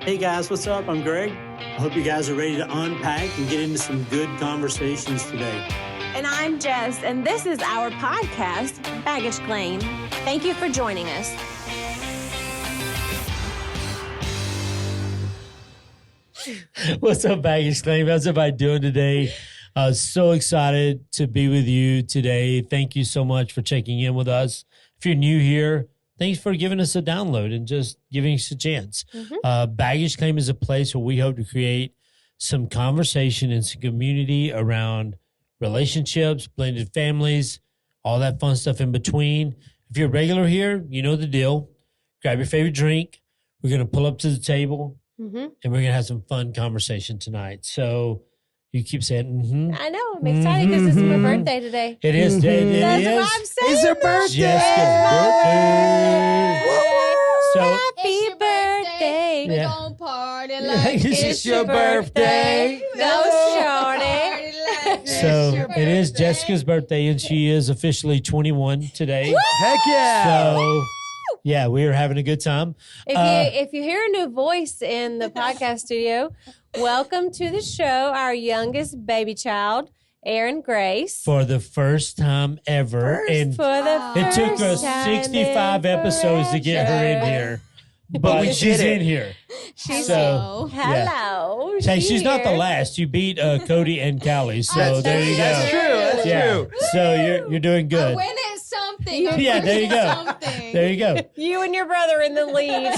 Hey guys, what's up? I'm Greg. I hope you guys are ready to unpack and get into some good conversations today. And I'm Jess, and this is our podcast, Baggage Claim. Thank you for joining us. What's up, Baggage Claim? How's everybody doing today? So excited to be with you today. Thank you so much for checking in with us. If you're new here, thanks for giving us a download and just giving us a chance. Baggage Claim is a place where we hope to create some conversation and some community around relationships, blended families, all that fun stuff in between. If you're a regular here, you know the deal. Grab your favorite drink. We're going to pull up to the table, and we're going to have some fun conversation tonight. So you keep saying, I know. I'm excited because it's my birthday today. It is. That's what I'm saying. It's her birthday. Jessica's birthday. So, Happy birthday. We Yeah. gon' party like It's your birthday. Go, shorty. So it is Jessica's birthday, and she is officially 21 today. Heck yeah. So, yeah, we are having a good time. If you hear a new voice in the podcast studio, welcome to the show, our youngest baby child, Erin Grace. For the first time ever. And For the it took first us time 65 in episodes to get her in forever. here. But we she's did it. in here. She's So, Hello. Hey, she's not the here. last. You beat Cody and Callie. So there you go. That's true. That's true. So you're doing I good. win at something. I'm Yeah, there you first at go. something. There you go. You and your brother in the lead.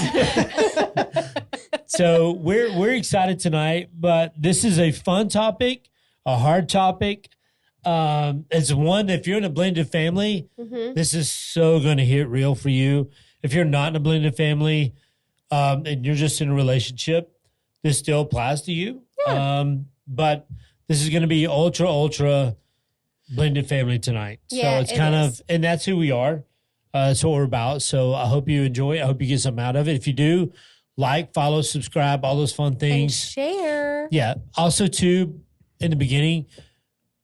So we're excited tonight, but this is a fun topic, a hard topic. It's one that if you're in a blended family, this is so going to hit real for you. If you're not in a blended family, and you're just in a relationship, this still applies to you. But this is going to be ultra blended family tonight. Yeah, So it's it kind is. of, and that's who we are. That's what we're about. So I hope you enjoy it. I hope you get something out of it. If you do, like, follow, subscribe, all those fun And things. share. Yeah. Also, too, in the beginning,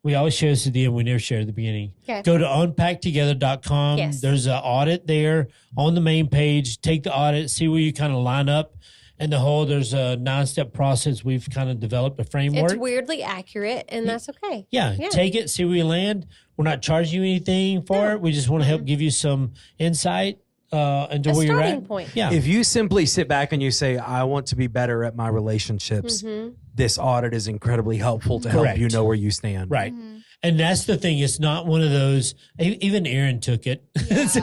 we always share this at the end. We never share at the beginning. Okay. Go to unpacktogether.com. Yes. There's an audit there on the main page. Take the audit, see where you kind of line up. And there's a 9-step process. We've kind of developed a framework. It's weirdly accurate, and that's okay. Yeah, take it, see where you land. We're not charging you anything for it. We just want to help give you some insight into A where you're starting at. point. Yeah. If you simply sit back and you say, I want to be better at my relationships, this audit is incredibly helpful to help Correct. you know where you stand. Right. And that's the thing. It's not one of those, even Erin took it. She was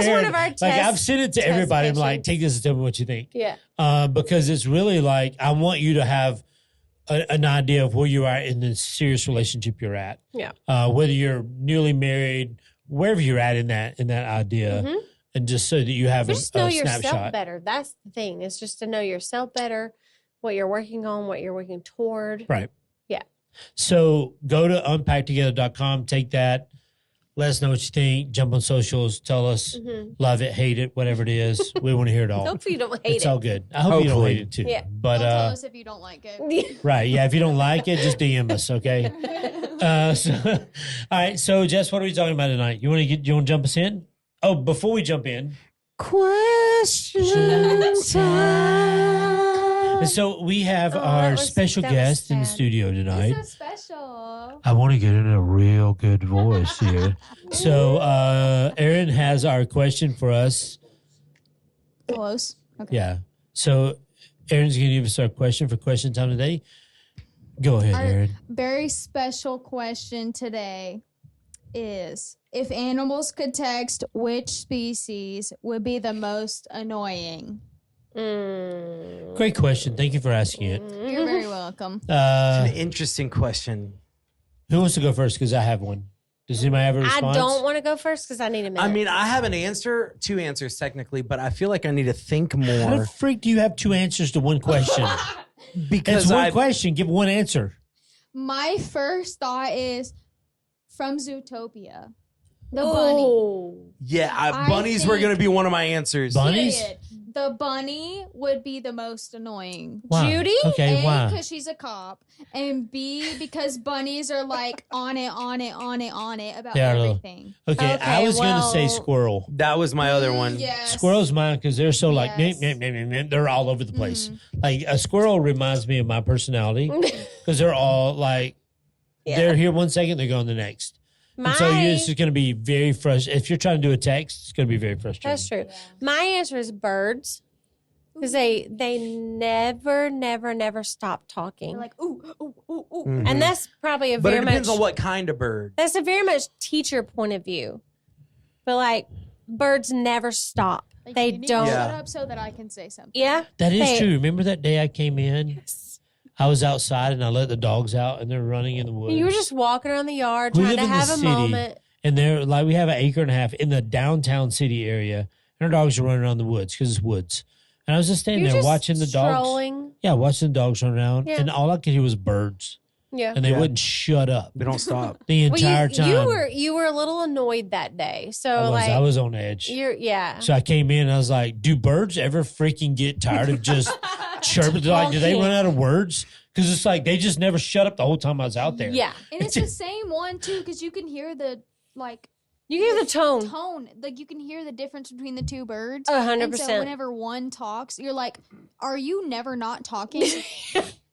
one of our Like, I've sent it to everybody. I'm like, patients. take this and tell me what you think. Yeah. Because it's really like, I want you to have an idea of where you are in the serious relationship you're at. Yeah. Whether you're newly married, wherever you're at in that idea. And just so that you have Just a know yourself snapshot. better. That's the thing. It's just to know yourself better, what you're working on, what you're working toward. Right. Yeah. So go to unpacktogether.com, take that, let us know what you think, jump on socials, tell us, love it, hate it, whatever it is. We want to hear it all. Hopefully you don't hate It's it. all good. I hope you don't Hopefully. hate it too. Yeah. But Don't tell us if you don't like it. right, yeah, if you don't like it, just DM us, okay? All right, so Jess, what are we talking about tonight? You want to jump us in? Oh, before we jump in, Question time. and so we have Oh, our that was special guest in the sad. studio tonight. It's so special. I want to get in a real good voice here. So Erin has our question for us. Close. Okay. Yeah. So Erin's going to give us our question for question time today. Go ahead, Our Erin. very special question today is, if animals could text, which species would be the most annoying? Great question. Thank you for asking it. You're very welcome. An interesting question. Who wants to go first? Because I have one. Does anybody have a I response? don't want to go first because I need a minute. I mean, I have an answer, 2 answers technically, but I feel like I need to think How the more freak do you have 2 answers to one question? because It's one I question. Give one answer. My first thought is from Zootopia. The bunny. Oh. Yeah, I bunnies were think- going to be one of my answers. Bunnies? Period. The bunny would be the most annoying. Why? Judy? Okay, A, why? because she's a cop, and B, because bunnies are like on it about They are little. everything. Okay, I Okay, was going to say well- squirrel. That was my other one. Yes. Squirrel's mine because they're so like, Yes. they're all over the place. Mm-hmm. Like a squirrel reminds me of my personality because they're all like, Yeah. they're here one second, they're going the next. And so it's just going to be very frustrating. If you're trying to do a text, it's going to be very frustrating. That's true. My answer is birds. Because they never stop talking. You're like, ooh, ooh, ooh, ooh. Mhm. And that's probably a But very it much depends on what kind of bird. that's a very much teacher point of view. But like birds never stop. Like, They you need don't to Yeah. shut up so that I can say something. Yeah. That is They- true. Remember that day I came in? I was outside and I let the dogs out and they're running in the woods. You were just walking around the yard We trying live to in the have a city. moment. And they're like, we have an acre and a half in the downtown city area. And our dogs are running around the woods because it's woods. And I was just standing You're there just watching the dogs. strolling. Yeah, watching the dogs run around. Yeah. And all I could hear was birds. Yeah. And they Yeah. wouldn't shut up They don't stop. the Well, entire time. you were a little annoyed that day. So I was on edge. yeah. So I came in and I was like, do birds ever freaking get tired of just chirping? Like, do they run out of words? Because it's like they just never shut up the whole time I was out there. Yeah. And it's the same one too, because you can hear the You hear the tone. tone. Like you can hear the difference between the two birds. 100%. And so whenever one talks, you're like, "Are you never not talking?"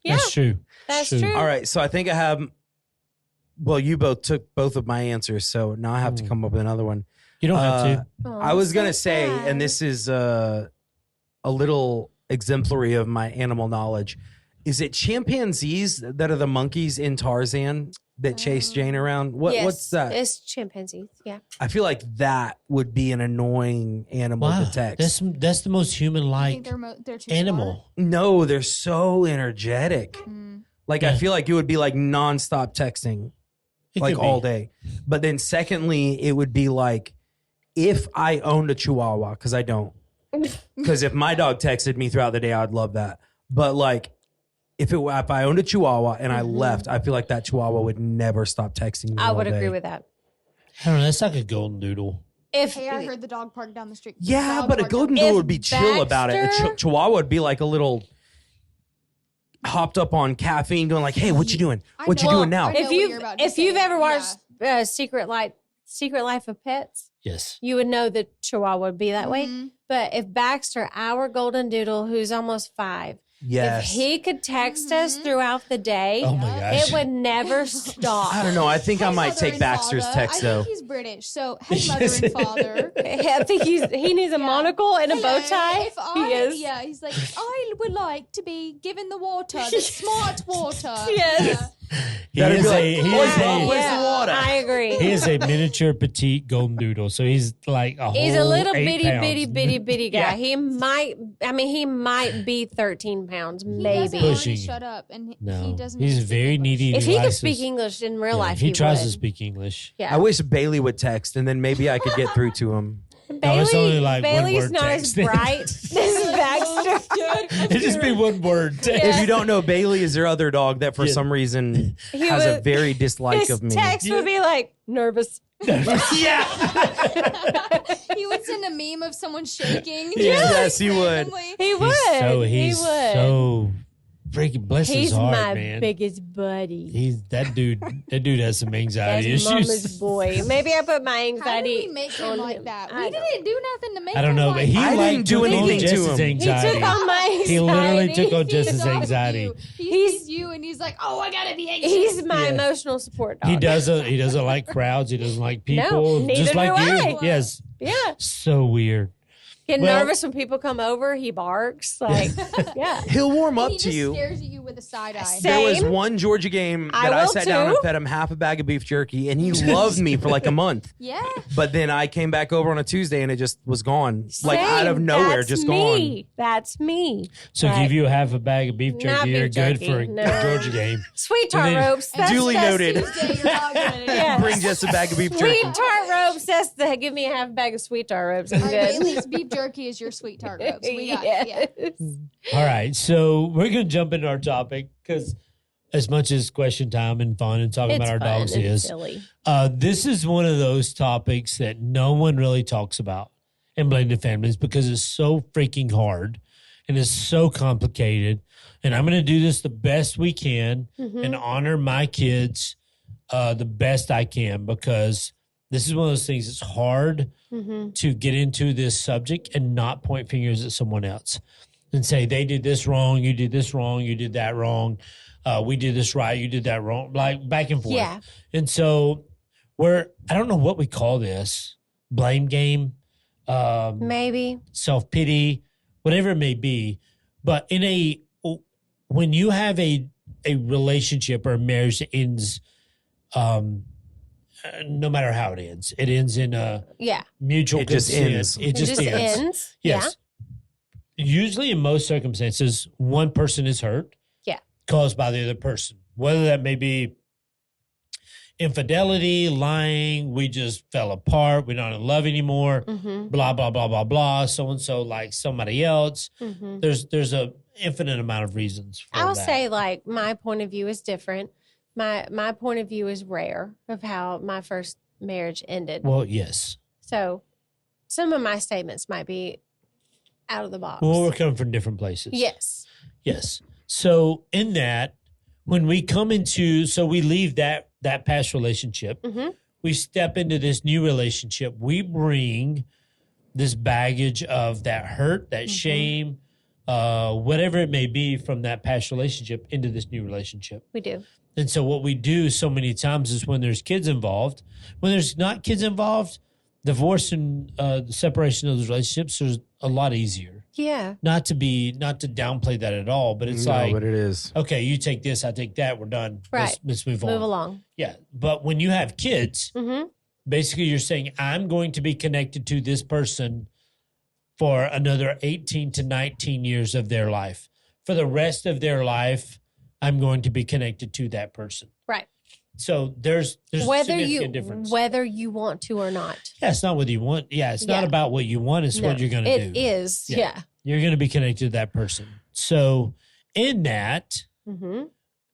Yeah. That's true. That's True. true. All right, so I think I have. Well, you both took both of my answers, so now I have to come up with another one. You don't have to. Oh, I was so gonna say, sad. and this is a little exemplary of my animal knowledge. Is it chimpanzees that are the monkeys in Tarzan that chase Jane around? Yes, What's that? It's chimpanzees. Yeah. I feel like that would be an annoying animal Wow. to text. That's the most I think human-like they're too animal. No, they're so energetic. smart. Mm. Like Yeah. I feel like it would be like nonstop texting, It like could be. all day. But then secondly, it would be like if I owned a Chihuahua, because I don't. Because if my dog texted me throughout the day, I'd love that. But like if I owned a Chihuahua and I left, I feel like that Chihuahua would never stop texting me. I all would day. agree with that. I don't know. That's like a golden doodle. If Hey, I heard the dog park down the street. Yeah, Dog but a park golden down- doodle If would be chill about it. A Baxter- Chihuahua would be like a little hopped up on caffeine, going like, "Hey, what you doing? I What you know. doing now?" I know if what you've you're about to if you've say. ever watched Secret Life of Pets, Yes. you would know that Chihuahua would be that way. Mhm. But if Baxter, our golden doodle, who's almost 5, Yes. if he could text us throughout the day, Oh my gosh. it would never stop. I don't know. I think I Hey, might mother take and Baxter's father. text I though. think he's British, so hey, mother and father. I think he needs a monocle and a bow Hello, tie. If I, He is. Yeah, he's like, I would like to be given the water, the smart water. Yes. He That'd is be like, a he "Boy, is Bob, a where's the water?" I agree. he is a miniature petite golden doodle. So he's like a whole He's a little 8 bitty pounds. guy. Yeah. He might be 13 pounds, He maybe. doesn't already Pushing. shut up, and he No, doesn't. he's even speak very English. needy. If he could likes speak his- English in real yeah, life, he tries would. to speak English. Yeah. I wish Bailey would text, and then maybe I could get through to him. No, it's only like one Bailey's word not text. as bright. This is Baxter. It just be one word. text. If you don't know, Bailey is their other dog that for Yeah. some reason He has a would- very dislike His of me. text would be like nervous. Yeah. He would send a meme of someone shaking. Yes, he would. randomly. He would. He's so freaking bless He's his heart, my man. biggest buddy. He's that dude. That dude has some anxiety That's issues. mama's boy. Maybe I put my How did anxiety we make him on like him. that? I We don't- didn't do nothing to make I don't him know, like but he that. I like didn't do took on anything to Jess's him. He anxiety. took on my anxiety. He literally took on He's Jess's off of anxiety. you. He sees you and he's like, "Oh, I gotta be anxious." He's my Yeah. emotional support dog. He doesn't like crowds. He doesn't like people. neither just like do you. I. Yes. Yeah. So weird. Get Well- nervous when people come over. He barks. Like, yeah. He'll warm And up he to just you. stares at you with a side eye. Same. There was one Georgia game I that I will sat down and too. fed him half a bag of beef jerky, and he loved me for like a month. Yeah. But then I came back over on a Tuesday, and it just was gone, like Same. out of nowhere, That's just me. That's me. So Right. give you a half a bag of beef Not jerky. You're beef good jerky, for a no. Georgia game. Sweet tart And then- ropes. That's Duly noted. Tuesday, you're not gonna- Yeah. bring just a bag of beef Sweet jerky. tart ropes. That's the give me a half bag of sweet tart ropes. I'm All right, good. Bailey's beef jerky is your sweet tart ropes. We got it. Yeah. Yes. All right. So we're going to jump into our topic because as much as question time and fun and talking about our fun dogs and is, silly. this is one of those topics that no one really talks about in blended families because it's so freaking hard and it's so complicated. And I'm going to do this the best we can and honor my kids the best I can, because this is one of those things that's hard to get into this subject and not point fingers at someone else and say, they did this wrong, you did this wrong, you did that wrong, we did this right, you did that wrong, like back and forth. Yeah. And so I don't know what we call this, blame game, Maybe. self-pity, whatever it may be. But when you have a relationship or a marriage that ends, no matter how it ends in a mutual It just consent. ends. It just ends. Yes. Usually in most circumstances, one person is hurt. Yeah. Caused by the other person. Whether that may be infidelity, lying, we just fell apart, we're not in love anymore, blah, blah, blah, blah, blah. So-and-so like somebody else. There's a infinite amount of reasons for I'll that. say, like, my point of view is different. My point of view is rare of how my first marriage ended. Well, yes. So some of my statements might be out of the box. Well, we're coming from different places. Yes. Yes. So in that, when we come into, so we leave that past relationship, we step into this new relationship, we bring this baggage of that hurt, that shame, whatever it may be from that past relationship into this new relationship. We do. And so what we do so many times is when there's kids involved, when there's not kids involved, divorce and the separation of those relationships is a lot easier. Yeah. Not to downplay that at all, but it's but it is. okay, you take this, I take that, we're done. Right. Let's move on. Move along. Yeah. But when you have kids, basically you're saying, I'm going to be connected to this person for another 18 to 19 years of their life. For the rest of their life, I'm going to be connected to that person. Right. So there's a significant difference. Whether you want to or not. Yeah, it's not whether you want. Yeah, it's not about what you want. It's what you're going to do. It is. Yeah. You're going to be connected to that person. So in that,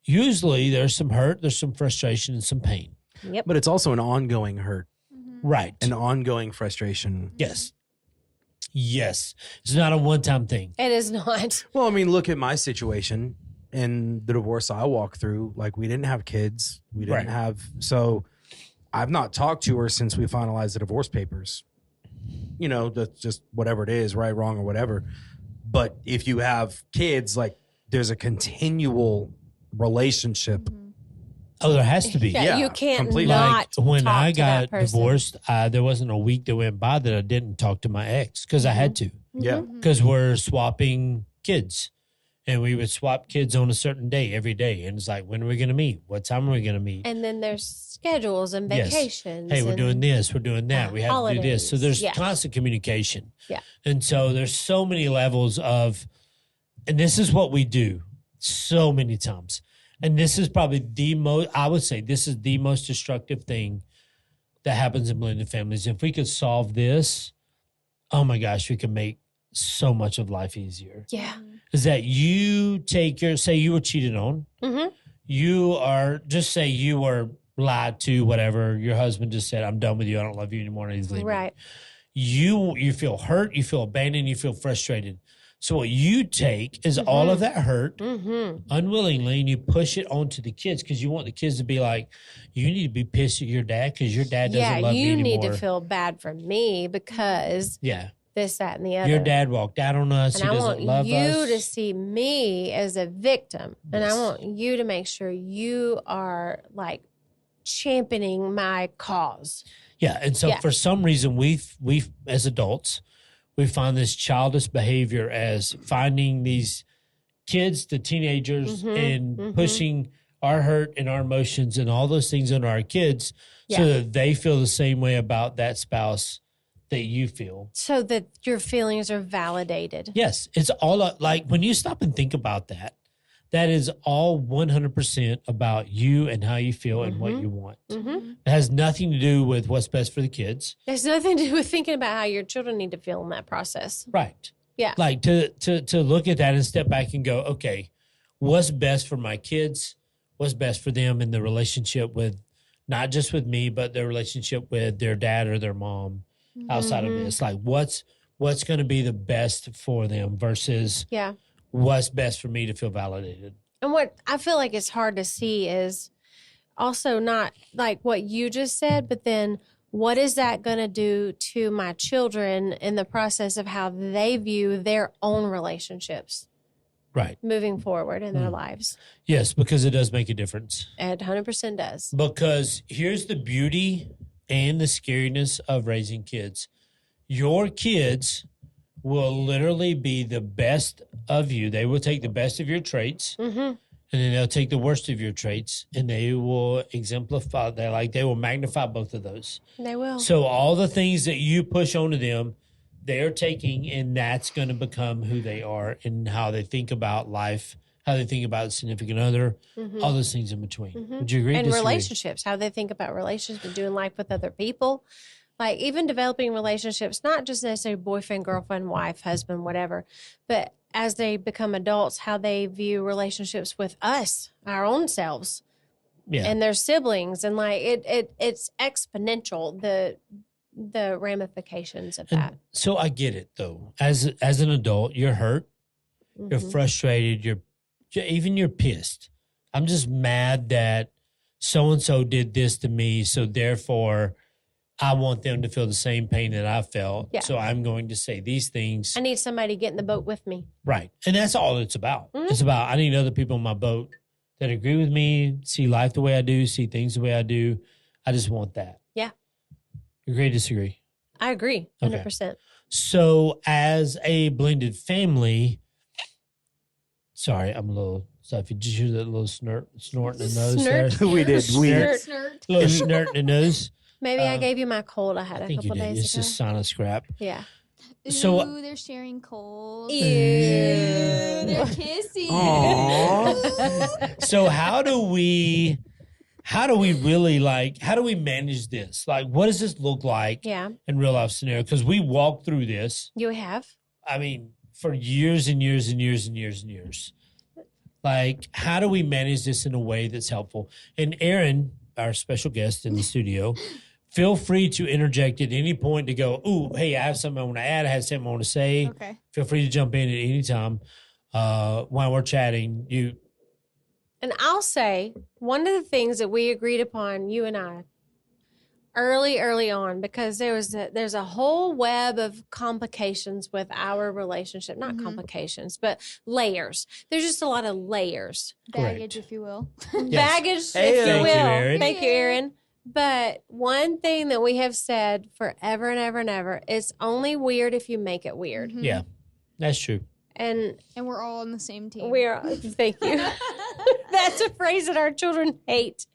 usually there's some hurt, there's some frustration, and some pain. Yep. But it's also an ongoing hurt, Right. an ongoing frustration. Yes. Yes. It's not a one-time thing. It is not. Well, I mean, look at my situation and the divorce I walked through. Like, we didn't have kids. We didn't Right. have, so I've not talked to her since we finalized the divorce papers. You know, that's just whatever it is, right, wrong, or whatever. But if you have kids, like, there's a continual relationship. Oh, there has to be. Yeah, Yeah, you can't completely. not Like when talk I to that got person. divorced, there wasn't a week that went by that I didn't talk to my ex because I had to. Yeah. Because we're swapping kids. And we would swap kids on a certain day every day. And it's like, when are we going to meet? What time are we going to meet? And then there's schedules and Yes. vacations. Hey, we're and- doing this, we're doing that. We have to do this. So holidays. there's Yeah. constant communication. Yeah. And so there's so many levels of, and this is what we do so many times. And this is probably I would say this is the most destructive thing that happens in blended families. If we could solve this, oh my gosh, we could make so much of life easier. Yeah. Is that you say you were cheated on. You say you were lied to, whatever. Your husband just said, I'm done with you. I don't love you anymore. And he's leaving. Right. You feel hurt. You feel abandoned. You feel frustrated. So what you take is all of that hurt unwillingly, and you push it onto the kids because you want the kids to be like, you need to be pissed at your dad because your dad doesn't love you you anymore. need to feel bad for me because Yeah. this, that, and the other. Your dad walked out on us. And He I doesn't want love you us. to see me as a victim. And I Yes. want you to make sure you are like championing my cause. Yeah, and so Yeah. for some reason, we as adults, we find this childish behavior as finding these kids, the teenagers, and pushing our hurt and our emotions and all those things onto our kids, so that they feel the same way about that spouse that you feel. So that your feelings are validated. Yes, it's all like when you stop and think about that. That is all 100% about you and how you feel and what you want. It has nothing to do with what's best for the kids. There's nothing to do with thinking about how your children need to feel in that process. Right. Yeah. Like to look at that and step back and go, okay, what's best for my kids? what's best for them in the relationship with, not just with me, but their relationship with their dad or their mom outside of this. Like what's going to be the best for them versus Yeah. what's best for me to feel validated. And what I feel like is hard to see is also not like what you just said, but then what is that going to do to my children in the process of how they view their own relationships Right. moving forward in their lives? Yes, because it does make a difference. It 100% does. Because here's the beauty and the scariness of raising kids. Your kids will literally be the best of you. They will take the best of your traits, and then they'll take the worst of your traits, and they will exemplify. They will magnify both of those. They will. So all the things that you push onto them, they're taking, and that's going to become who they are and how they think about life, how they think about significant other, all those things in between. Would you agree? And Disagree? relationships, how they think about relationships and doing life with other people. Like even developing relationships, not just necessarily boyfriend, girlfriend, wife, husband, whatever, but as they become adults, how they view relationships with us, our own selves, Yeah. and their siblings, and like it's exponential the ramifications of that. And so I get it though. As an adult, you're hurt, you're frustrated, you're pissed. I'm just mad that so and so did this to me, so therefore I want them to feel the same pain that I felt. Yeah. So I'm going to say these things. I need somebody to get in the boat with me. Right. And that's all it's about. It's about I need other people in my boat that agree with me, see life the way I do, see things the way I do. I just want that. Yeah. Agree, disagree? I agree, 100%. So as a blended family, sorry, I'm a little stuffy. Did you hear that little snort in the nose Snort. there? We did. We did. Snort. Little snort in the nose. Maybe I gave you my cold I had I a think you couple did. days It's ago. just sinus crap. Yeah. So- Ooh, they're sharing cold. Ew. They're kissing. So how do we really how do we manage this? Like, what does this look like Yeah. in real life scenario? Because we walked through this, You have? I mean, for years and years and years and years and years. Like, how do we manage this in a way that's helpful? And Erin, our special guest in the studio, feel free to interject at any point to go, ooh, hey, I have something I want to add. I have something I want to say. Okay. Feel free to jump in at any time while we're chatting. And I'll say one of the things that we agreed upon, you and I, early on, because there's a whole web of complications with our relationship. Not complications, but layers. There's just a lot of layers. Baggage, Correct. if you will. Baggage, Hey, if you thank you, will. Erin. Thank you, Erin. But one thing that we have said forever and ever and ever, it's only weird if you make it weird. Yeah, that's true. And And we're all on the same team. thank you. That's a phrase that our children hate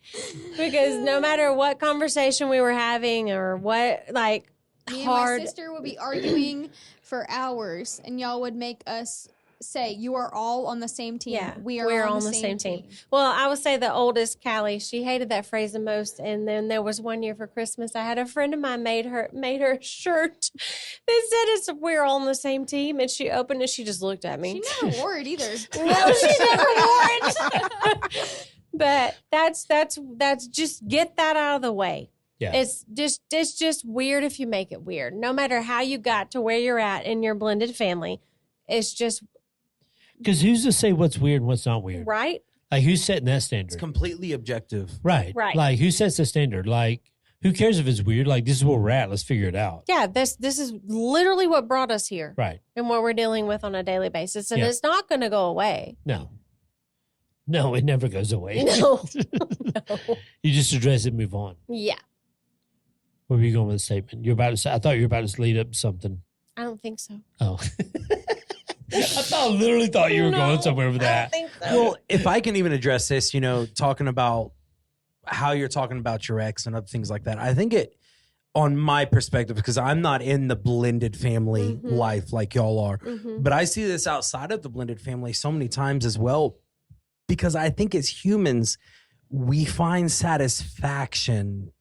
because no matter what conversation we were having or what, like, Me and hard. my sister would be arguing for hours, and y'all would make us say, "You are all on the same team." Yeah, we are we're on on the the same same team. Well, I would say the oldest, Callie, she hated that phrase the most. And then there was one year for Christmas, I had a friend of mine made her a shirt that said "We're all on the same team," and she opened it. She just looked at me. She never wore it either. No, she never wore it. But that's just get that out of the way. Yeah. It's just weird if you make it weird. No matter how you got to where you're at in your blended family, it's just Because who's to say what's weird and what's not weird? right. Like, who's setting that standard? It's completely objective. Right. Right. Like, who sets the standard? Like, who cares if it's weird? Like, this is where we're at. Let's figure it out. Yeah, this is literally what brought us here Right. and what we're dealing with on a daily basis, and Yeah. it's not going to go away. No, it never goes away. No. You just address it, move on. Yeah, Where were you going with the statement? You're about to say, I thought you were about to lead up to something. I don't think so. Oh. Literally thought you were No, going somewhere with I don't that. think so. Well, if I can even address this, talking about how you're talking about your ex and other things like that, I think on my perspective, because I'm not in the blended family life like y'all are, but I see this outside of the blended family so many times as well, because I think as humans, we find satisfaction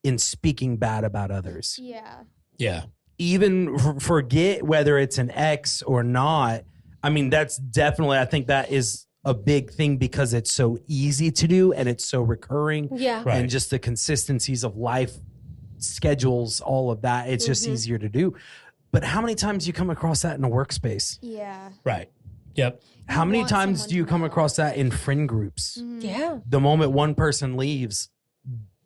in speaking bad about others. Yeah. Yeah. Even forget whether it's an ex or not. I mean, that's definitely, I think that is a big thing because it's so easy to do and it's so recurring. Yeah. Right. And just the consistencies of life schedules, all of that. It's just easier to do. But how many times do you come across that in a workspace? Yeah. Right. Yep. How many want times someone do you to come know. across that in friend groups? Yeah. The moment one person leaves,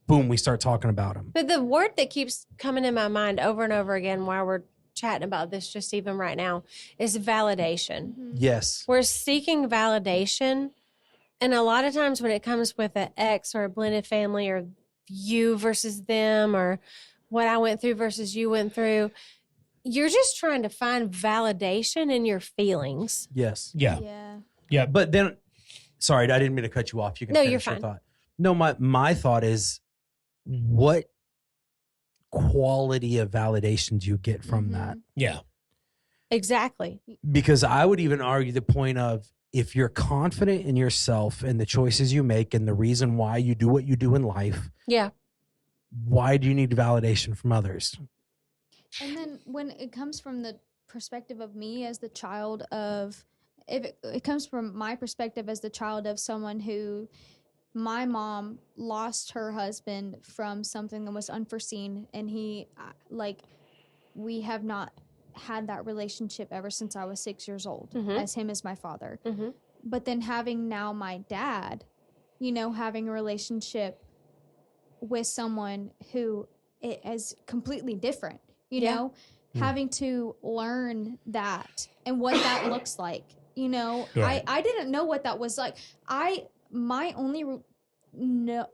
boom, we start talking about them. But the word that keeps coming in my mind over and over again while we're chatting about this, just even right now, is validation. Yes. We're seeking validation. And a lot of times when it comes with an ex or a blended family or you versus them or what I went through versus you went through, you're just trying to find validation in your feelings. Yes. Yeah. Yeah. Yeah. But then, sorry, I didn't mean to cut you off. You can No, finish you're your fine. thought. No, my thought is, what quality of validation do you get from that? Yeah. Exactly. Because I would even argue the point of, if you're confident in yourself and the choices you make and the reason why you do what you do in life, Yeah. why do you need validation from others? And then when it comes from the perspective of me as the child of, if it comes from my perspective as the child of someone who, my mom lost her husband from something that was unforeseen, and we have not had that relationship ever since I was 6 years old, as him as my father. But then having now my dad, having a relationship with someone who is completely different, having to learn that and what that looks like. Right. I didn't know what that was like. My only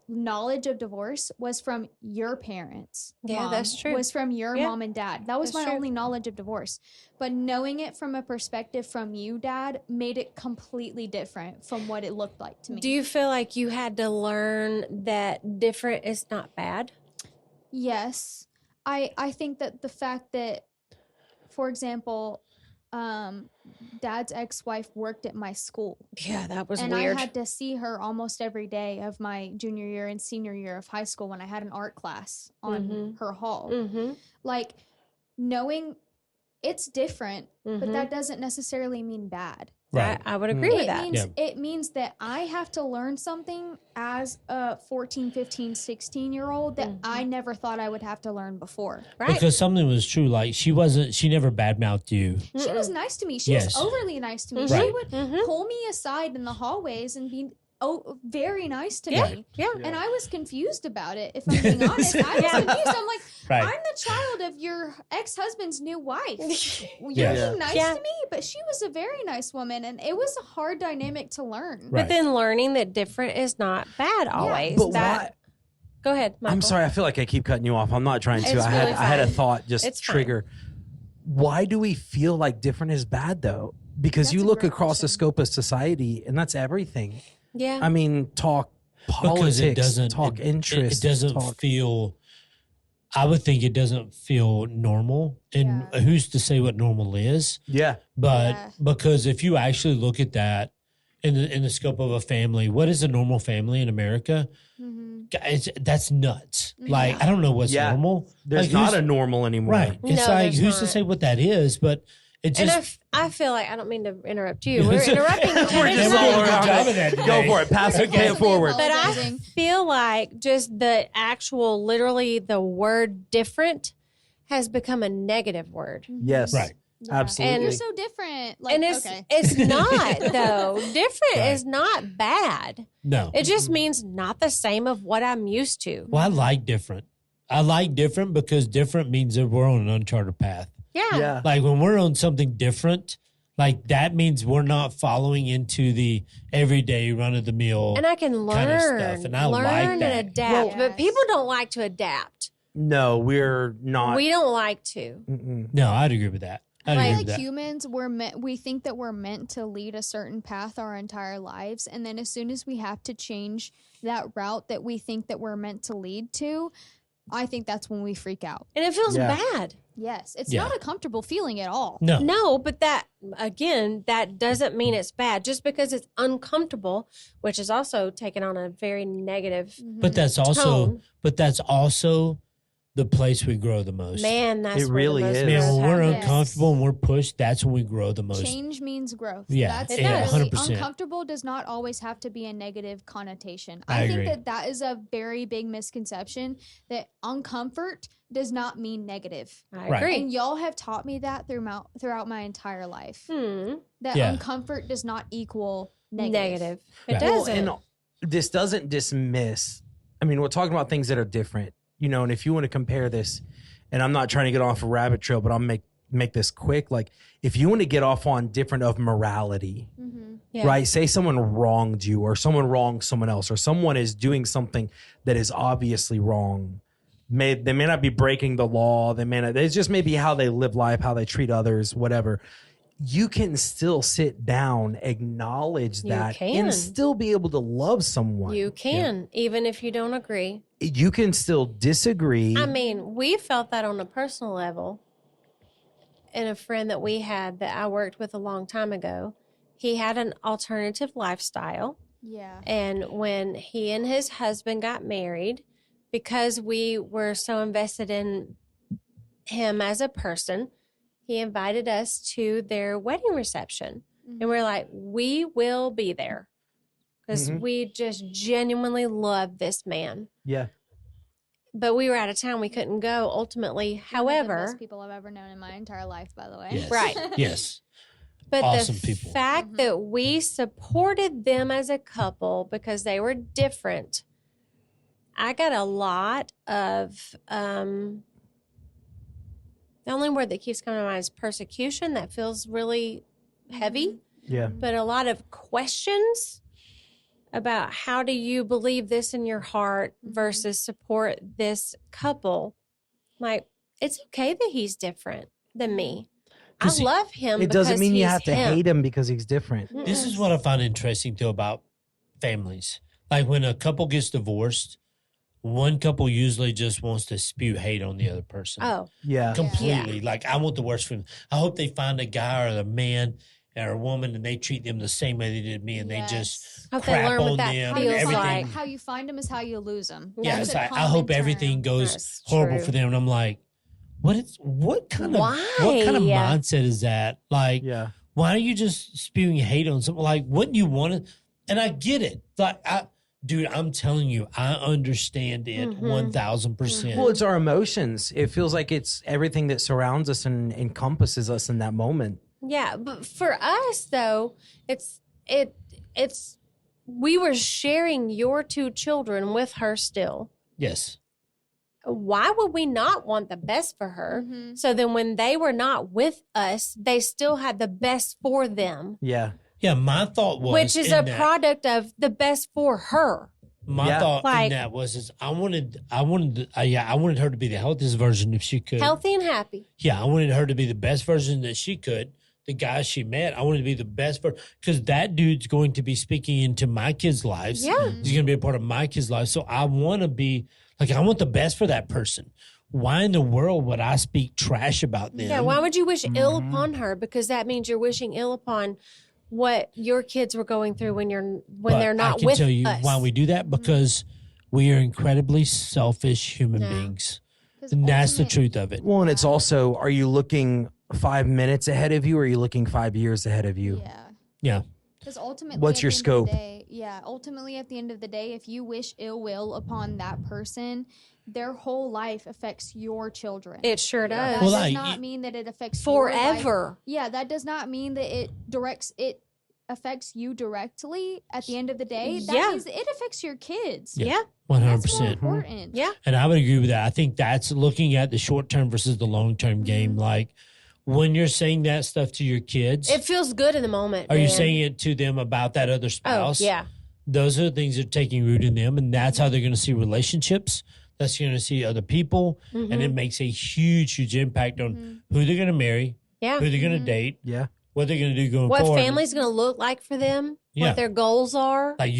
knowledge of divorce was from your parents. Yeah, Mom, that's true. Was from your Yeah, mom and dad. That was that's my true. only knowledge of divorce. But knowing it from a perspective from you, Dad, made it completely different from what it looked like to me. Do you feel like you had to learn that different is not bad? Yes. I think that the fact that, for example, Dad's ex-wife worked at my school. Yeah, that was And weird. I had to see her almost every day of my junior year and senior year of high school when I had an art class on her hall. Like, knowing it's different, but that doesn't necessarily mean bad. Right. I would agree with that. It means that I have to learn something as a 14, 15, 16-year-old that I never thought I would have to learn before. Right. Because something was true. Like she never badmouthed you. She was nice to me. She Yes. was overly nice to me. Right. She would pull me aside in the hallways and be very nice to me. Yeah. And I was confused about it, if I'm being honest. I was confused. I'm like, Right. I'm the child of your ex-husband's new wife. You're Yeah. being nice Yeah. to me, but she was a very nice woman, and it was a hard dynamic to learn. Right. But then learning that different is not bad always. But That Go ahead, Michael. I'm sorry. I feel like I keep cutting you off. I'm not trying to. It's I had really I had a fine. thought just It's fine. trigger. Why do we feel like different is bad though? Because That's you a look great across the question. scope of society, and that's everything. Yeah. I mean, talk politics, Because it doesn't talk it- interest. It doesn't talk, feel. I would think it doesn't feel normal, and Yeah. who's to say what normal is? yeah, But Yeah. because if you actually look at that in the scope of a family, what is a normal family in America? Guys, that's nuts. Like I don't know what's Yeah. normal. there's Like, not who's- a normal anymore. right. It's No, like there's who's to not. say what that is? But it And just I feel like I don't mean to interrupt you. We're interrupting. We're each just other. doing a good job of that Go today. for it. Pass it. Pay it forward. But I Apologizing. feel like just the actual, literally, the word different has become a negative word. Yes. Right. Yeah. Absolutely. You're so different. Like, And it's okay. it's not though. Different Right. is not bad. No. It just means not the same of what I'm used to. Well, I like different. I like different because different means that we're on an uncharted path. Yeah. Yeah. Like when we're on something different, like that means we're not following into the everyday run of the mill. And I can learn, kind of stuff, and I learn like and that. adapt. Well- but Yes. people don't like to adapt. No, we're not. We don't like to. Mm-mm. No, I'd agree with that. I'd I agree feel with like that. humans, we think that we're meant to lead a certain path our entire lives, and then as soon as we have to change that route that we think that we're meant to lead to, I think that's when we freak out. And it feels Yeah. bad. Yes, it's Yeah. not a comfortable feeling at all. No. No, but that, again, that doesn't mean it's bad. Just because it's uncomfortable, which is also taken on a very negative But that's also tone. but that's also the place we grow the most. Man, that's It where really the most is. Man, growth when we're happens. uncomfortable and we're pushed, that's when we grow the most. Change means growth. Yeah, That's it does. really 100%. uncomfortable does not always have to be a negative connotation. I I think agree. that is a very big misconception that uncomfort does not mean negative. I Right. agree. And y'all have taught me that throughout my entire life. That Yeah. uncomfort does not equal negative. Negative. It Right. Well, doesn't. and this doesn't dismiss. I mean, we're talking about things that are different, and if you want to compare this, and I'm not trying to get off a rabbit trail, but I'll make this quick. Like, if you want to get off on different of morality, Yeah. right? Say someone wronged you, or someone wronged someone else, or someone is doing something that is obviously wrong. They may not be breaking the law. It's just maybe how they live life, how they treat others, whatever. You can still sit down, acknowledge You that, can. and still be able to love someone. You can, even if you don't agree. You can still disagree. I mean, we felt that on a personal level. And a friend that we had that I worked with a long time ago, he had an alternative lifestyle. Yeah. And when he and his husband got married, because we were so invested in him as a person, he invited us to their wedding reception. And we're like, we will be there because Mhm. we just genuinely love this man. yeah. But we were out of town. We couldn't go ultimately. One of the However, best people I've ever known in my entire life, by the way. Yes. Right. Yes. but awesome the people. fact that we supported them as a couple because they were different, I got a lot of, the only word that keeps coming to mind is persecution. That feels really heavy, Yeah. but a lot of questions about how do you believe this in your heart versus support this couple. Like, it's okay that he's different than me. I 'Cause love him. It doesn't because mean you he's have to him. hate him because he's different. This is what I find interesting too about families. Like when a couple gets divorced, one couple usually just wants to spew hate on the other person. Oh, Yeah. Completely. Like I want the worst for them. I hope they find a guy or a man or a woman and they treat them the same way they did me and they just hope they crap learn what on that them How and you, feels everything. find, like. how you find them is how you lose them. Yeah, That's it's a like I hope everything goes That's horrible true. for them. And I'm like, what kind of Why? mindset is that? Like, Yeah. why are you just spewing hate on someone? Like, wouldn't you want to? And I get it. Like, dude, I'm telling you, I understand it 1000%. Well, it's our emotions. It feels like it's everything that surrounds us and encompasses us in that moment. Yeah, but for us though, it's we were sharing your two children with her still. Yes. Why would we not want the best for her? So then when they were not with us, they still had the best for them, Yeah. Yeah, my thought was, which is in a that- product of the best for her. My Yeah. thought Like- in that was, I wanted her to be the healthiest version if she could. Healthy and happy. Yeah, I wanted her to be the best version that she could. The guy she met, I wanted to be the best version because that dude's going to be speaking into my kids' lives. Yeah. He's going to be a part of my kids' lives. So I want to be like, I want the best for that person. Why in the world would I speak trash about them? Yeah, why would you wish ill upon her? Because that means you're wishing ill upon what your kids were going through when But they're not I can with tell you us. why we do that because we are incredibly selfish human beings. And that's the truth of it. Well, and it's also, are you looking 5 minutes ahead of you or are you looking 5 years ahead of you? Yeah. Yeah. Because ultimately, What's at your the end of the scope? day- yeah. Ultimately, at the end of the day, if you wish ill will upon that person, their whole life affects your children. It sure does. That Well, does like, not mean that it affects your life. Forever. Yeah, that does not mean that it affects you directly at the end of the day. That Yeah. means that it affects your kids. Yeah. One hundred That's more percent. important. Yeah. And I would agree with that. I think that's looking at the short term versus the long term game. Like when you're saying that stuff to your kids, It feels good in the moment. are you man. saying it to them about that other Oh, spouse? yeah. Those are the things that are taking root in them, and that's how they're going to see relationships. That's going to see other people, and it makes a huge, huge impact on who they're going to marry, Yeah. who they're going to date, Yeah. what they're going to do going What forward. family's going to look like for them, Yeah. what their goals are. Like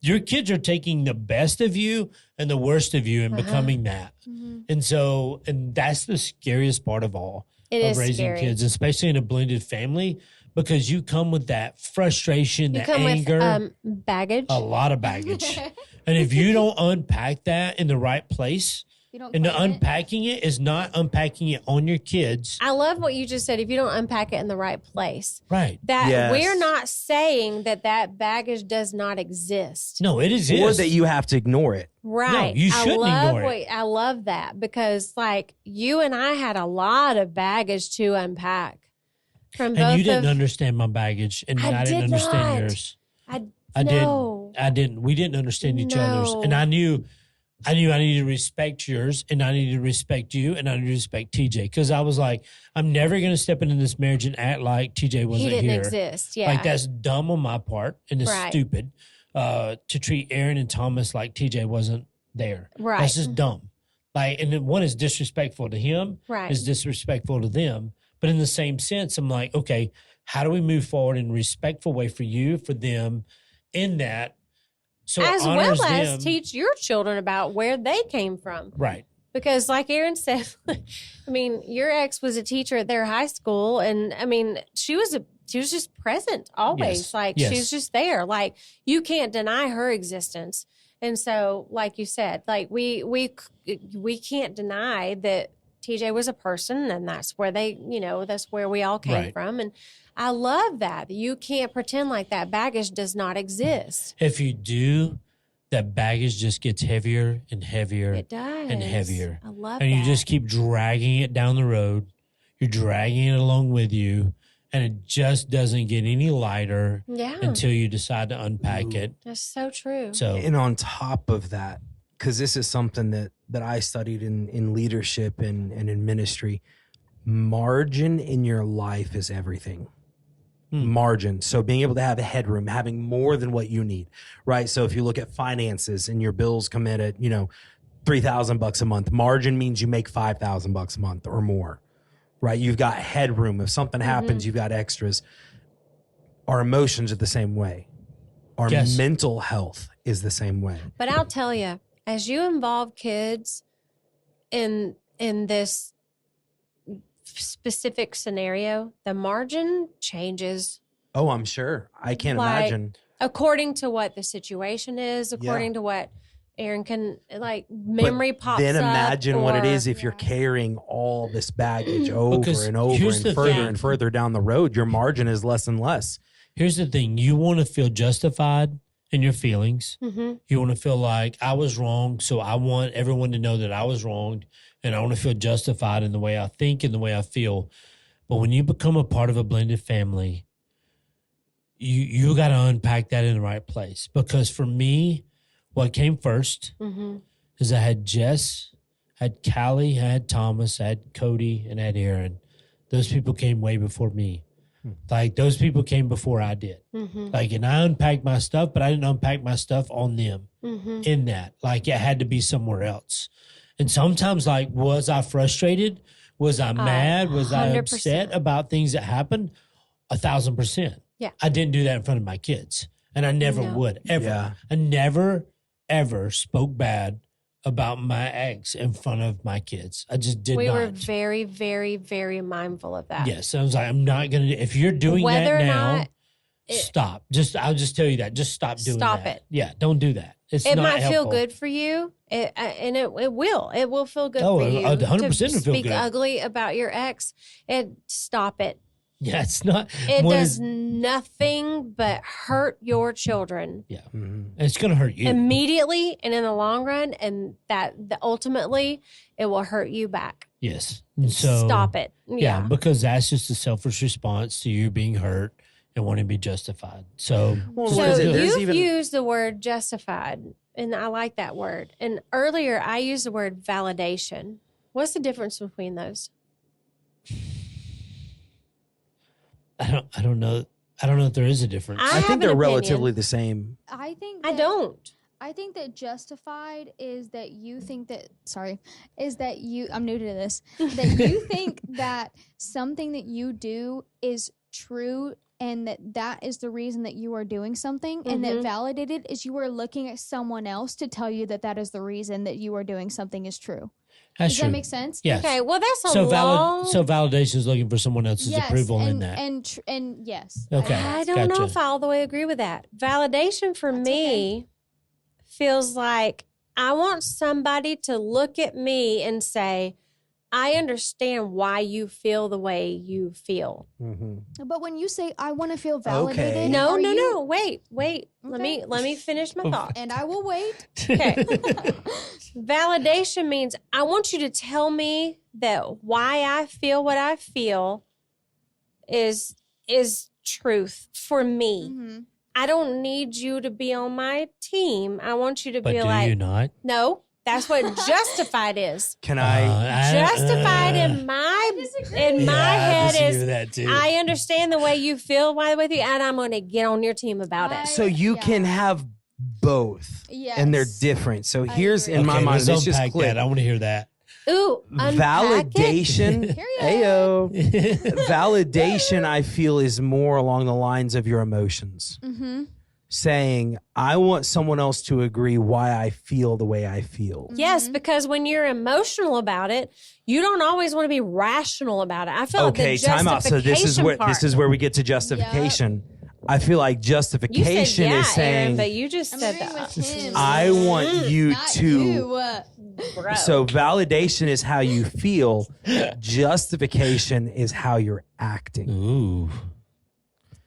your kids are taking the best of you and the worst of you and becoming that. And that's the scariest part of all It of is raising scary. kids, especially in a blended family, because you come with that frustration, You the come anger, with baggage. a lot of baggage. And if you don't unpack that in the right place, You don't And the claim it. unpacking it is not unpacking it on your kids. I love what you just said. If you don't unpack it in the right place, Right. that Yes. we're not saying that baggage does not exist. No, it exists. Or that you have to ignore it. Right. you shouldn't ignore it. I love that because like you and I had a lot of baggage to unpack from both And you didn't of understand my baggage, and I I didn't did understand not. yours. I didn't. I didn't. We didn't understand each other's, No. and I knew I needed to respect yours, and I needed to respect you, and I needed to respect TJ because I was like, I'm never going to step into this marriage and act like TJ wasn't he didn't here. exist. Yeah. Like that's dumb on my part, and it's Right. stupid to treat Erin and Thomas like TJ wasn't there. Right. That's just dumb. Like, and then one is disrespectful to him, Right. is disrespectful to them. But in the same sense, I'm like, okay, how do we move forward in a respectful way for you, for them, in that? So it as well honors as them. teach your children about where they came from. Right. Because like Erin said, I mean, your ex was a teacher at their high school. And I mean, she was just present always. Yes. Like Yes. she was just there. Like you can't deny her existence. And so, like you said, like we can't deny that TJ was a person and that's where that's where we all came Right. from. And I love that. You can't pretend like that baggage does not exist. If you do, that baggage just gets heavier and heavier. It does. and heavier. I love And that. you just keep dragging it down the road. You're dragging it along with you. And it just doesn't get any lighter yeah. until you decide to unpack it. That's so true. So, And on top of that, because this is something that I studied in leadership and in ministry, margin in your life is everything. Margin. So being able to have a headroom, having more than what you need, right? So if you look at finances and your bills come in at, $3,000 a month, margin means you make $5,000 a month or more, right? You've got headroom. If something happens, you've got extras. Our emotions are the same way. Our Yes. mental health is the same way. But I'll tell you, as you involve kids in this specific scenario, the margin changes Oh, I'm sure. I can't Like- imagine. according to what the situation is, according to what Erin can memory But pops then up. imagine what it or- is if you're carrying all this baggage over Because and over here's and the further thing. and further down the road. Your margin is less and less. here's the thing. You want to feel justified in your feelings. Mhm. You want to feel like I was wrong. So I want everyone to know that I was wronged. And I want to feel justified in the way I think and the way I feel. But when you become a part of a blended family, you got to unpack that in the right place. Because for me, what came first Mhm. is I had Jess, I had Callie, I had Thomas, I had Cody, and I had Erin. Those people came way before me. Like those people came before I did. Mhm. Like, and I unpacked my stuff, but I didn't unpack my stuff on them Mhm. in that. Like it had to be somewhere else. And sometimes, like, was I frustrated? Was I mad? Was I 100%. upset about things that happened? 1,000%. Yeah. I didn't do that in front of my kids. And I never No. would, ever. Yeah. I never, ever spoke bad about my ex in front of my kids. I just did We not. were very, very, very mindful of that. Yes. I was like, I'm not going to, if you're doing Whether that or now, not stop. I'll just tell you that. Just stop doing Stop that. it. Yeah. Don't do that. It's It not might feel helpful. good for you, and it will. It will feel good Oh, for you. 100% to will feel speak good. ugly about your ex. Stop it. Yeah. It's not. It when does it's- nothing but hurt your children Yeah. Mhm. It's going to hurt you. immediately and in the long run, and ultimately it will hurt you back. Yes. And so Stop it. Yeah, because that's just a selfish response to you being hurt and wanting to be justified. So, Well, So because there's you've even- used the word justified, and I like that word. And earlier I used the word validation. What's the difference between those? I don't know. I don't know if there is a difference. I I have think an they're opinion. relatively the same. I think I that- don't. I think that justified is that you think that is that you I'm new to this that you think that something that you do is true and that is the reason that you are doing something, and that Mhm. validated is you are looking at someone else to tell you that is the reason that you are doing something is true. That's Does true. that make sense? Yes. Okay, well that's a So long. so validation is looking for someone else's Yes, approval and, in that. and yes. Okay. I don't know Gotcha. if I all the way agree with that. Validation for That's me feels like I want somebody to look at me and say, I understand why you feel the way you feel. Mm-hmm. But when you say I want to feel validated, Okay. No. Wait. Okay. Let me finish my thought. And I will wait. Okay. Validation means I want you to tell me that why I feel what I feel is truth for me. Mm-hmm. I don't need you to be on my team. I want you to But be do like, you not? no, that's what justified is. Can I? Justified in my head is that too. I understand the way you feel with you, and I'm going to get on your team about it. So you can have both, Yes. and they're different. So here's agree. in my Okay, mind, let's let's just unpack click. that. I want to hear that. Ooh, unpack it. Validation. Period. Ayo. Validation, I feel, is more along the lines of your emotions. Mm-hmm. Saying, I want someone else to agree why I feel the way I feel. Yes, because when you're emotional about it, you don't always want to be rational about it. I feel Okay, like the time out. So this is justification where part- we get to justification. I feel like You justification said yeah, is saying, Aaron, but you just I'm said agreeing that. with him. I want you Not to. you. Bro. So validation is how you feel. Justification is how you're acting. Ooh.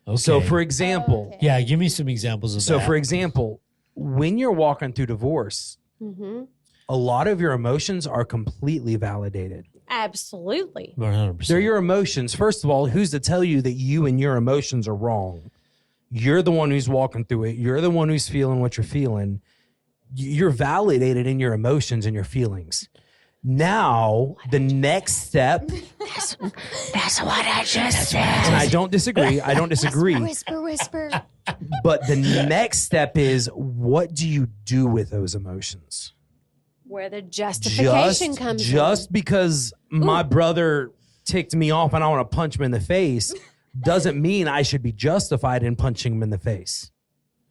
Okay. So for example, Okay. yeah, give me some examples of so that. for example, when you're walking through divorce, Mhm. a lot of your emotions are completely validated. Absolutely. 100%. They're your emotions. First of all, who's to tell you that you and your emotions are wrong? You're the one who's walking through it. You're the one who's feeling what you're feeling. You're validated in your emotions and your feelings. Now, the next step, That's what I just said. and I don't disagree. I don't disagree. Whisper. But the next step is, what do you do with those emotions? Where the justification comes in. Because my brother ticked me off and I want to punch him in the face doesn't mean I should be justified in punching him in the face.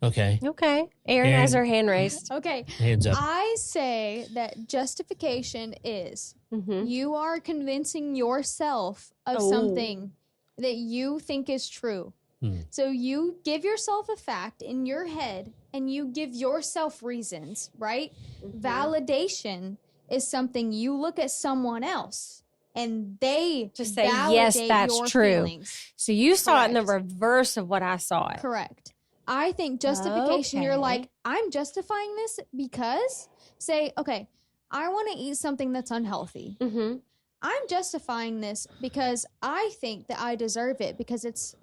Okay. Okay. Erin has her hand raised. Okay. Hands up. I say that justification is Mhm. you are convincing yourself of Oh. something that you think is true. Hmm. So you give yourself a fact in your head and you give yourself reasons, right? Validation is something you look at someone else and they To say, validate yes, that's your true. feelings. So you saw it in the Correct. reverse of what I saw it. Correct. I think justification, you're Okay. like, I'm justifying this because, say, okay, I want to eat something that's unhealthy. Mm-hmm. I'm justifying this because I think that I deserve it because it's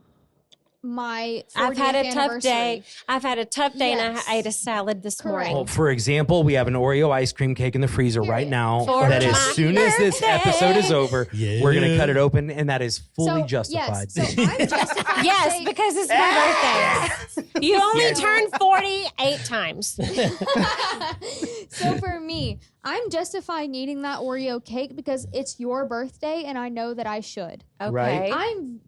my 40th I've had a tough anniversary. day. I've had a tough day and Yes. I ate a salad this Correct. Well, morning. for example, we have an Oreo ice cream cake in the freezer right Period. now. For that as my soon as this birthday. episode is over, we're going to Yeah. cut it open, and that is fully justified. Yes, so I'm justifying Yes, saying- because it's my birthday. You only turned 48 times. So for me, I'm justifying eating that Oreo cake because it's your birthday and I know that I should. Okay. Right. I'm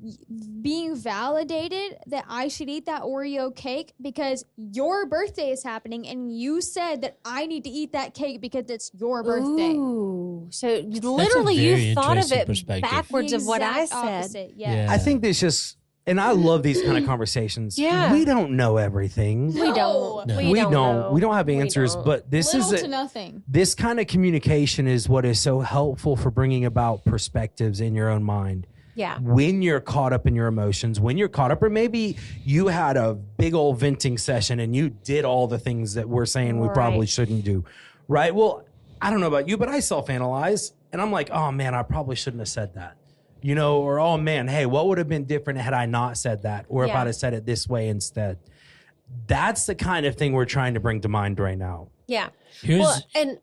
being validated that I should eat that Oreo cake because your birthday is happening and you said that I need to eat that cake because it's your birthday. Ooh. So literally very you thought of interesting it perspective. backwards The of what I exact said. opposite, yes. Yeah. I think there's just, and I love these kind of conversations. Yeah. We don't know everything. We don't. No. We don't. know. We don't have We answers, don't. but this Little is to nothing. this kind of communication is what is so helpful for bringing about perspectives in your own mind. Yeah. When you're caught up in your emotions, when you're caught up, or maybe you had a big old venting session and you did all the things that we're saying we probably Right. shouldn't do, right? Well, I don't know about you, but I self-analyze and I'm like, oh man, I probably shouldn't have said that, you know, or oh man, hey, what would have been different had I not said that, or if Yeah. I'd have said it this way instead. That's the kind of thing we're trying to bring to mind right now. Yeah. Here's Well, and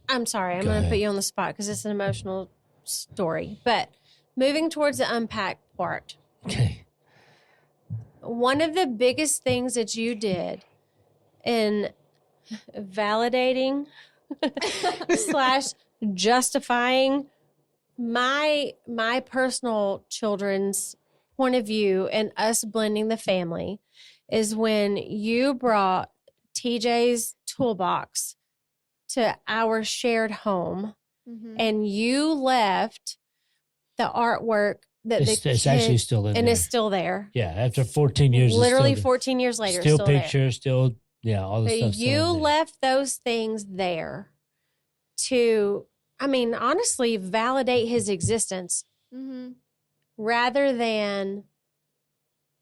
I'm sorry, I'm Go going to ahead. put you on the spot because it's an emotional story. But moving towards the unpack part, okay. one of the biggest things that you did in validating slash justifying my personal children's point of view and us blending the family is when you brought TJ's toolbox to our shared home Mhm. and you left the artwork that It's actually still in and there. it's still there. Yeah, after 14 years, Literally it's 14 years later, still still there. pictures, still Yeah, all the But stuff. you left those things there to, I mean, honestly, validate his existence Mm-hmm. rather than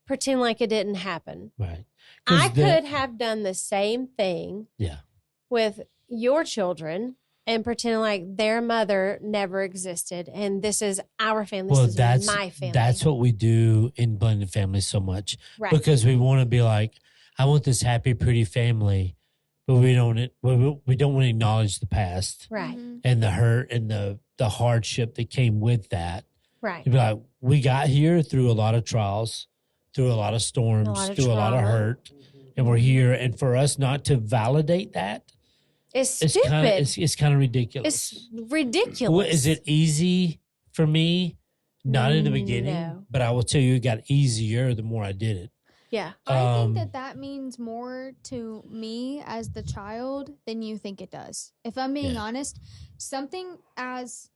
pretend like it didn't happen. Right. 'Cause I could have done the same thing Yeah. with your children and pretend like their mother never existed and this is our family. Well, This is my family. that's what we do in blended families so much, right. because we want to be like, I want this happy, pretty family, but we don't want to acknowledge the past Right. Mm-hmm. and the hurt and the hardship that came with that. Right. To be like, we got here through a lot of trials, through a lot of storms, lot of through a lot of trauma. hurt, and we're here. And for us not to validate that, It's it's stupid. it's kind of ridiculous. It's ridiculous. Well, is it easy for me? Not in the beginning, No. but I will tell you, it got easier the more I did it. Yeah. I think that means more to me as the child than you think it does. If I'm being Yeah. honest, something as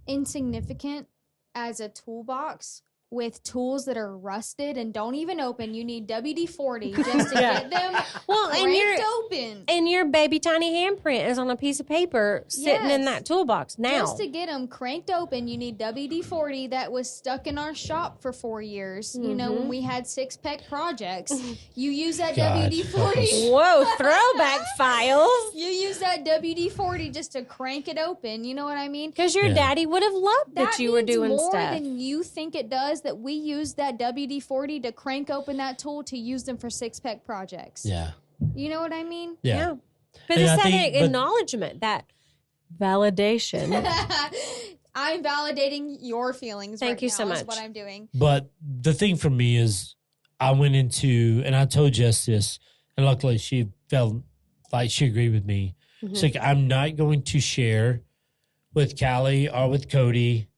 insignificant as a toolbox with tools that are rusted and don't even open, you need WD-40 just to Yeah. get them Well, and cranked open. And your baby tiny handprint is on a piece of paper sitting in Yes. that toolbox now. Just to get them cranked open, you need WD-40 that was stuck in our shop for 4 years. You know, when we had 6-pack projects, you use that God, WD-40. Whoa, throwback files. You use that WD-40 just to crank it open. You know what I mean? Because your Yeah. daddy would have loved that you were means doing more stuff. than you think it does. That we use that WD-40 to crank open that tool to use them for 6-pack projects. Yeah. You know what I mean? Yeah. But And it's I that think- but- acknowledgement, that validation. I'm validating your feelings. Thank right you now so is much. what I'm doing. But the thing for me is, I went into, and I told Jess this, and luckily she felt like she agreed with me. It's like, I'm not going to share with Callie or with Cody.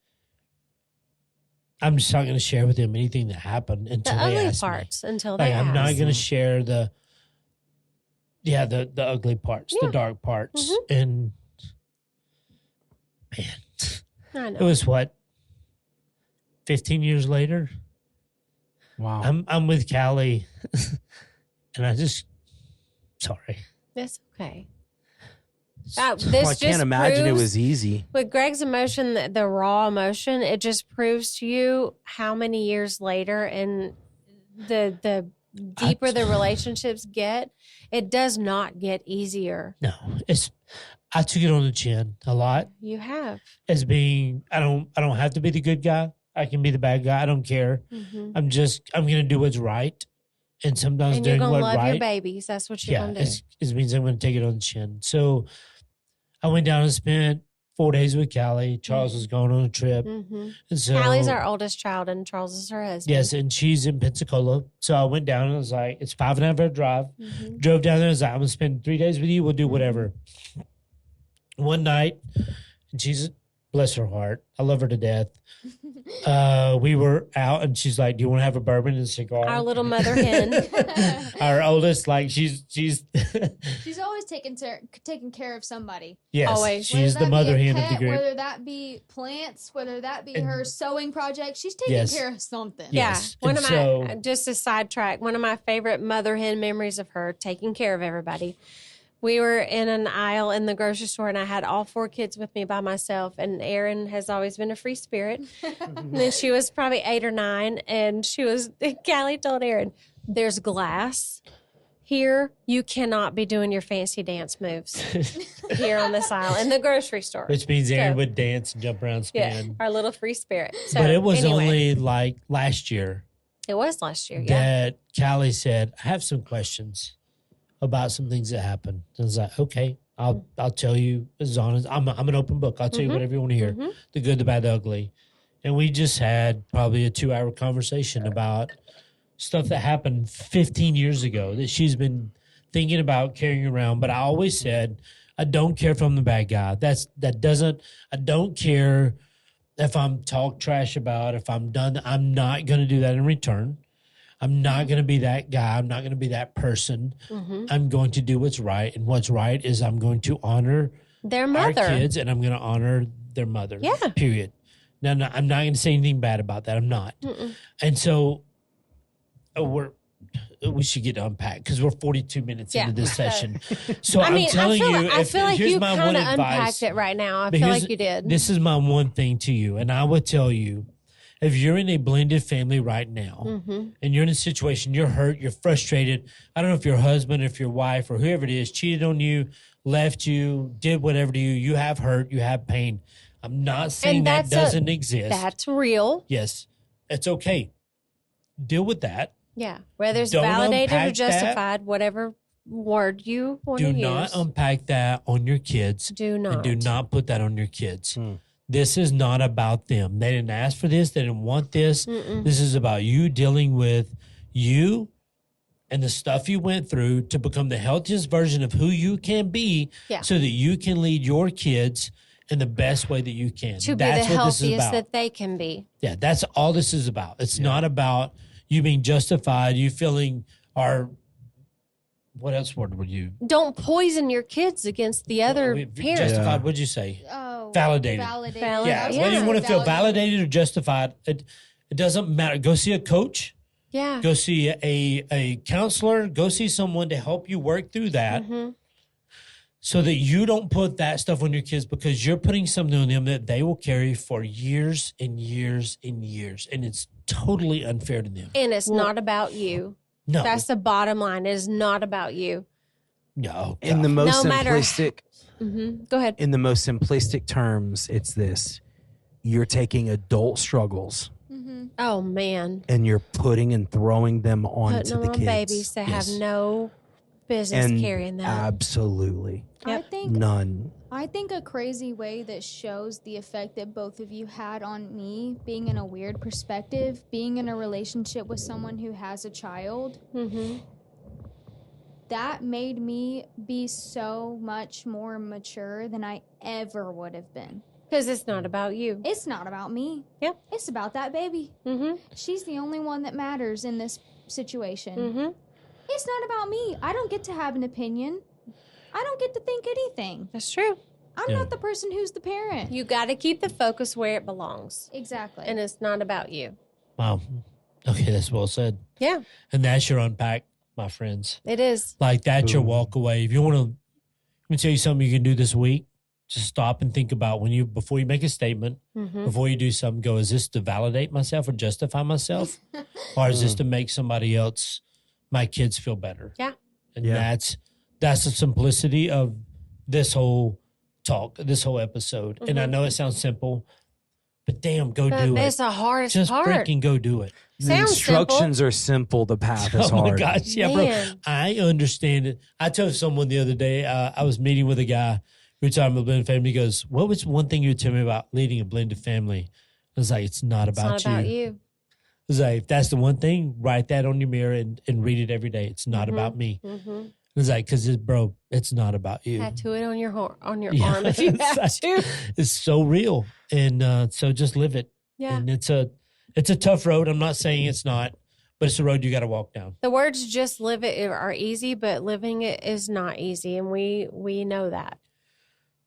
I'm just not going to share with them anything that happened The until they ugly ask parts until me. they Like, I'm not ask. going to share the ugly parts, the Yeah. dark parts. Mhm. And man, I know. it was what, 15 years later? Wow. I'm with Callie, and I just, sorry. It's okay. This Well, I just can't imagine it proves- was easy. With Greg's emotion, the raw emotion, it just proves to you how many years later and the deeper the relationships get, it does not get easier. No, I took it on the chin a lot You have. as being, I don't have to be the good guy. I can be the bad guy. I don't care. Mm-hmm. I'm going to do what's right. And sometimes And you're doing going to what's love your right, babies. That's what you're going to do. it means I'm going to take it on the chin. So I went down and spent 4 days with Callie. Charles was going on a trip. Mm-hmm. And so, Callie's our oldest child, and Charles is her husband. yes, and she's in Pensacola. So I went down and I was like, it's 5.5 hour drive. Mm-hmm. Drove down there and was like, I'm going to spend 3 days with you. We'll do whatever. One night, and she's, bless her heart, I love her to death. We were out and she's like, do you want to have a bourbon and a cigar? Our little mother hen. Our oldest, like, she's She's always taking care of somebody. yes, Always. she's Whether the that mother be a hen of the pet, group. Whether that be plants, whether that be And- her sewing project, she's taking Yes. care of something. Yeah. Yes. One And of my, just a sidetrack, one of my favorite mother hen memories of her taking care of everybody. We were in an aisle in the grocery store, and I had all 4 kids with me by myself. And Erin has always been a free spirit. And then she was probably 8 or 9, and Callie told Erin, "There's glass here. You cannot be doing your fancy dance moves here on this aisle in the grocery store." Which means Aaron So- would dance and jump around, Yeah, spin. our little free spirit. So, But it was anyway, only like last year it was last year. Yeah. that Callie said, I have some questions about some things that happened. I was like, okay, I'll tell you as honest. I'm an open book. I'll tell you whatever you want to hear, Mhm. the good, the bad, the ugly. And we just had probably a 2-hour conversation about stuff that happened 15 years ago that she's been thinking about carrying around. But I always said, I don't care if I'm the bad guy. I don't care if I'm talked trash about, if I'm done. I'm not going to do that in return. I'm not going to be that guy. I'm not going to be that person. Mhm. I'm going to do what's right. And what's right is I'm going to honor Their our mother. kids and I'm going to honor their mother. Yeah. Period. No, I'm not going to say anything bad about that. I'm not. Mm-mm. And so we we should get to unpack because we're 42 minutes Yeah. into this session. So I mean, I'm telling you, I feel like here's you my kind one of advice. unpacked it right now. I But feel here's- like you did. This is my one thing to you, and I would tell you, if you're in a blended family right now, Mm-hmm. and you're in a situation, you're hurt, you're frustrated. I don't know if your husband, if your wife, or whoever it is, cheated on you, left you, did whatever to you. You have hurt, you have pain. I'm not saying And that that's doesn't exist. That's real. Yes, it's okay. Deal with that. Yeah. Whether it's Don't validated or unpack that. justified, whatever word you want to Do use. not unpack that on your kids. Do not. And do not put that on your kids. This is not about them. They didn't ask for this. They didn't want this. Mm-mm. This is about you dealing with you and the stuff you went through to become the healthiest version of who you can be Yeah. so that you can lead your kids in the best way that you can. To be That's the what this is healthiest about. that they can be. Yeah, that's all this is about. It's not about you being justified, you feeling what else word would you? Don't poison your kids against the other parent. Justified, what'd you say? Oh, Validated. Validated. Yeah, Yeah. whether you want to feel Validated. validated or justified, it doesn't matter. Go see a coach, Yeah. go see a counselor, go see someone to help you work through that Mm-hmm. so that you don't put that stuff on your kids because you're putting something on them that they will carry for years and years and years. And it's totally unfair to them. And it's not about you. No, That's the bottom line. It is not about you. no. In the most No matter- simplistic, Go ahead. in the most simplistic terms, it's this: you're taking adult struggles Oh, man. and you're putting and throwing them onto Putting them the on kids. babies that Yes. have no business And carrying that. absolutely I think none. I think a crazy way that shows the effect that both of you had on me, being in a weird perspective, being in a relationship with someone who has a child, Mm-hmm. that made me be so much more mature than I ever would have been. Because it's not about you. It's not about me. Yep. It's about that baby. Mm-hmm. She's the only one that matters in this situation. Mm-hmm. It's not about me. I don't get to have an opinion. I don't get to think anything. That's true. I'm Yeah. not the person who's the parent. You got to keep the focus where it belongs. Exactly. And it's not about you. Wow. Okay, that's well said. Yeah, And that's your unpack, my friends. it is. Like that's your Boom. walk away. If you want to, let me tell you something you can do this week. Just stop and think about before you make a statement, Mm-hmm. before you do something, go, is this to validate myself or justify myself? Or is this to make somebody else, my kids, feel better? Yeah. And Yeah. that's the simplicity of this whole talk, this whole episode. And I know it sounds simple, but damn, go But do it's it. the hardest Just part. freaking go do it. The Sounds instructions are simple. The path is Oh my hard. gosh, yeah, Man. bro. I understand it. I told someone the other day, I was meeting with a guy. We were talking about blended family. He goes, "What was one thing you would tell me about leading a blended family?" I was like, "It's not It's about not about you. I was like, if that's the one thing, write that on your mirror and read it every day. It's not about me. Mm-hmm. I was like, because bro, it's not about you. Tattoo it on your Yeah. arm if you It's have like- to. It's so real, and so just live it. Yeah. And it's a tough road. I'm not saying it's not, but it's a road you got to walk down. The words "just live it" are easy, but living it is not easy, and we know that.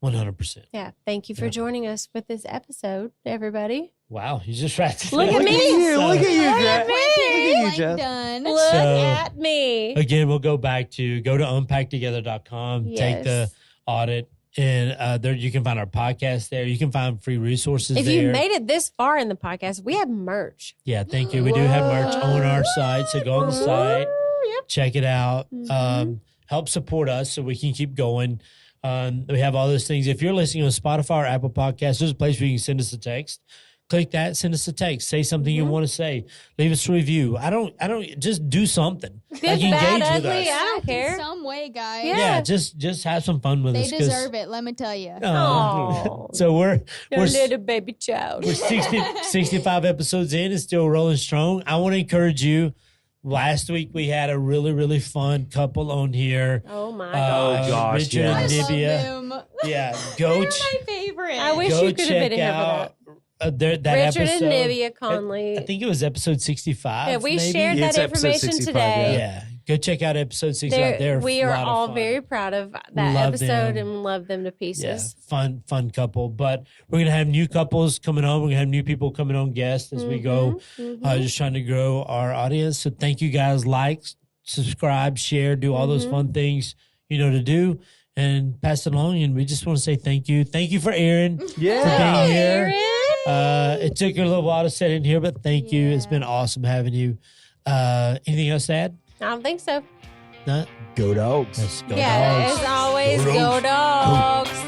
100%. Yeah. Thank you for joining us with this episode, everybody. Wow, you just wrapped. Look at Look me. at you. Look at you, Look Jess. at me. Look at you, Blank Jess. done. Look So- at me. Again, we'll go back to go to unpacktogether.com, take the Yes. audit, and there you can find our podcast there. You can find free resources If there. you made it this far in the podcast, we have merch. Yeah, thank you. We do have merch on our site, so go on the site, Yep. check it out. Mhm. Help support us so we can keep going. We have all those things. If you're listening on Spotify or Apple Podcasts, there's a place where you can send us a text. Click that, send us a text. Say something you want to say. Leave us a review. I don't just do something. Good, Like, bad, engage with ugly, us. I don't In care. some way, guys. Yeah. Yeah, just have some fun with They us. 'cause- deserve it, let me tell you. Oh, So we're your little baby child. we're 65 episodes in and still rolling strong. I want to encourage you. Last week we had a really, really fun couple on here. Oh my Uh, gosh. Richard yes. I and love Nibia. them. Yeah, They're go my favorite. I wish go you could have check been here for out that Richard episode. and Nivea Conley. I think it was episode 65. Yeah, we maybe? shared Yeah, that it's episode information 65, today. Yeah, go check out episode 65. They're We a are lot of all fun. very proud of that Love episode them. and love them to Yeah, pieces. fun couple. But we're gonna have new couples coming on. We're gonna have new people coming on guests as we go. Mhm. Just trying to grow our audience. So thank you guys. Like, subscribe, share, do all those fun things, to do and pass it along. And we just want to say thank you. Thank you for Erin for being here. It took you a little while to set in here, but thank you. It's been awesome having you. Anything else to add? I don't think so. No? Go Dogs. Let's go Yeah, Dogs. as always, go dogs.